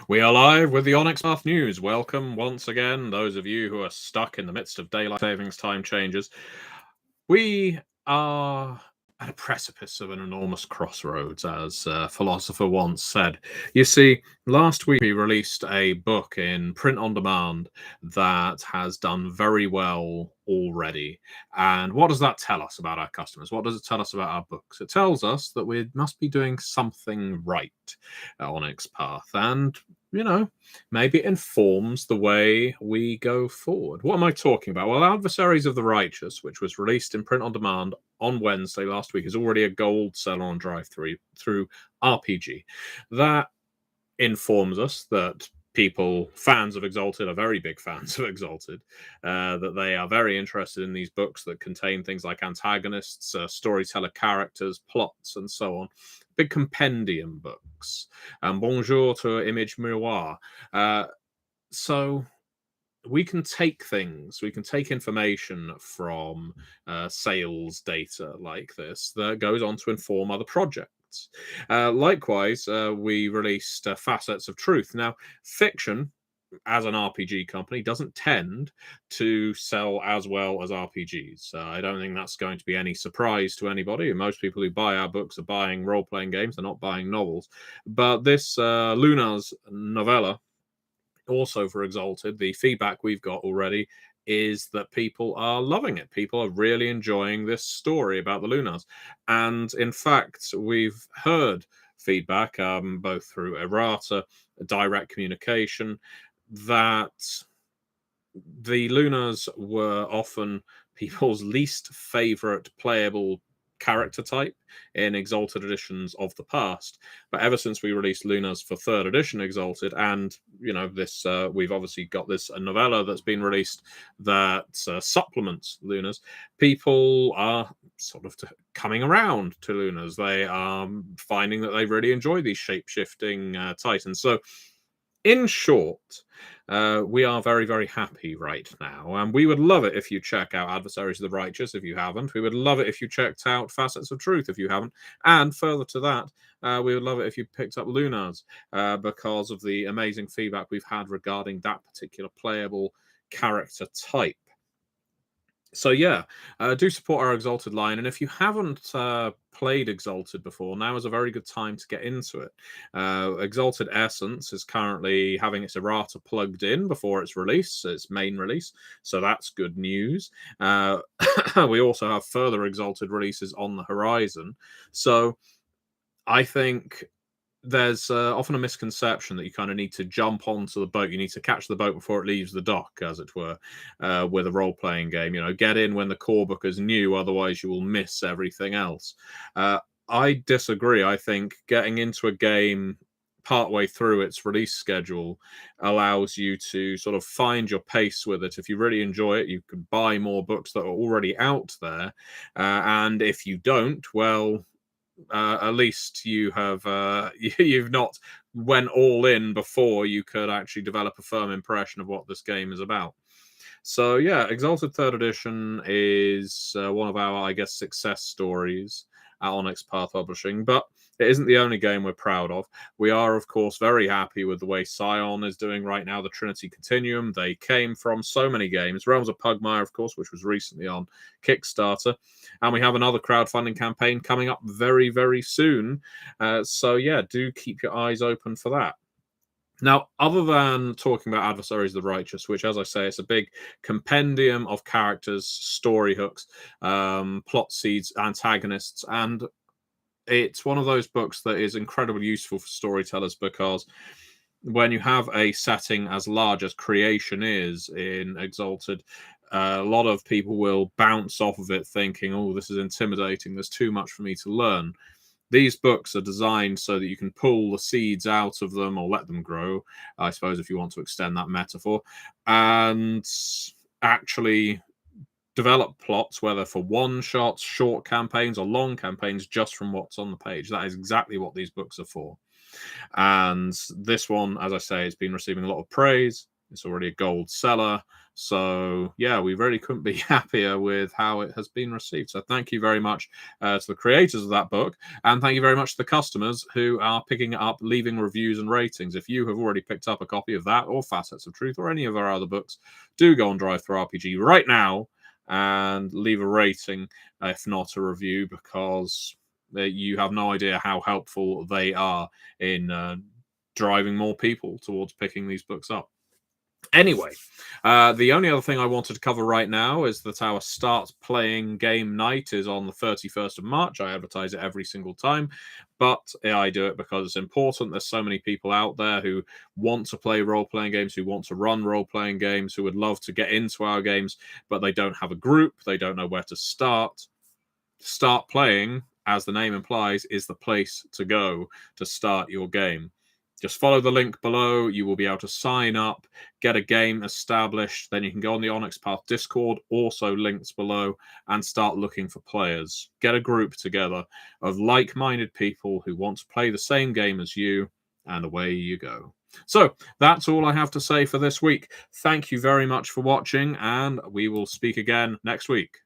We are live with the Onyx Path News. Welcome once again, those of you who are stuck in the midst of daylight savings time changes. We are at a precipice of an enormous crossroads, as a philosopher once said. You see, last week we released a book in print on demand that has done very well already. And what does that tell us about our customers? What does it tell us about our books? It tells us that we must be doing something right at Onyx Path. And maybe it informs the way we go forward. What am I talking about? Well, Adversaries of the Righteous, which was released in print on demand on Wednesday last week, is already a gold seller on Drive through RPG. That informs us that people, fans of Exalted, are very big fans of Exalted, that they are very interested in these books that contain things like antagonists, storyteller characters, plots, and so on. Big compendium books. Bonjour to Image Miroir. So we can take information from sales data like this that goes on to inform other projects. Likewise, we released Facets of Truth. Now, fiction, as an RPG company, doesn't tend to sell as well as RPGs. I don't think that's going to be any surprise to anybody. Most people who buy our books are buying role-playing games. They're not buying novels. But this Luna's novella, also for Exalted, the feedback we've got already is that people are loving it. People are really enjoying this story about the Lunars. And in fact, we've heard feedback, both through errata, direct communication, that the Lunars were often people's least favorite playable character type in Exalted editions of the past. But ever since we released Lunars for 3rd edition Exalted, and this we've obviously got this novella that's been released that supplements Lunars, people are sort of coming around to Lunars. They are finding that they really enjoy these shape-shifting titans. So in short, we are very, very happy right now. And we would love it if you check out Adversaries of the Righteous if you haven't. We would love it if you checked out Facets of Truth if you haven't. And further to that, we would love it if you picked up Lunars because of the amazing feedback we've had regarding that particular playable character type. So yeah, do support our Exalted line, and if you haven't played Exalted before, now is a very good time to get into it. Exalted Essence is currently having its errata plugged in before its release, its main release, so that's good news. We also have further Exalted releases on the horizon, so I think there's often a misconception that you kind of need to jump onto the boat. You need to catch the boat before it leaves the dock, as it were, with a role-playing game. Get in when the core book is new, otherwise you will miss everything else. I disagree. I think getting into a game partway through its release schedule allows you to sort of find your pace with it. If you really enjoy it, you can buy more books that are already out there. And if you don't, well, at least you have you've not went all in before you could actually develop a firm impression of what this game is about. So yeah, Exalted 3rd edition is one of our, I guess, success stories at Onyx Path Publishing, but it isn't the only game we're proud of. We are, of course, very happy with the way Scion is doing right now, the Trinity Continuum. They came from so many games. Realms of Pugmire, of course, which was recently on Kickstarter. And we have another crowdfunding campaign coming up very, very soon. So yeah, do keep your eyes open for that. Now, other than talking about Adversaries of the Righteous, which, as I say, it's a big compendium of characters, story hooks, plot seeds, antagonists, and it's one of those books that is incredibly useful for storytellers because when you have a setting as large as creation is in Exalted, a lot of people will bounce off of it thinking, oh, this is intimidating, there's too much for me to learn. These books are designed so that you can pull the seeds out of them or let them grow, I suppose, if you want to extend that metaphor, and actually develop plots, whether for one-shots, short campaigns, or long campaigns, just from what's on the page. That is exactly what these books are for. And this one, as I say, has been receiving a lot of praise. It's already a gold seller. So, yeah, we really couldn't be happier with how it has been received. So, thank you very much to the creators of that book. And thank you very much to the customers who are picking it up, leaving reviews and ratings. If you have already picked up a copy of that or Facets of Truth or any of our other books, do go on Drive Through RPG right now and leave a rating, if not a review, because you have no idea how helpful they are in driving more people towards picking these books up. Anyway, the only other thing I wanted to cover right now is that our Start.Playing game night is on the 31st of March. I advertise it every single time, but I do it because it's important. There's so many people out there who want to play role-playing games, who want to run role-playing games, who would love to get into our games, but they don't have a group. They don't know where to start. Start.Playing, as the name implies, is the place to go to start your game. Just follow the link below. You will be able to sign up, get a game established. Then you can go on the Onyx Path Discord, also links below, and start looking for players. Get a group together of like-minded people who want to play the same game as you, and away you go. So that's all I have to say for this week. Thank you very much for watching, and we will speak again next week.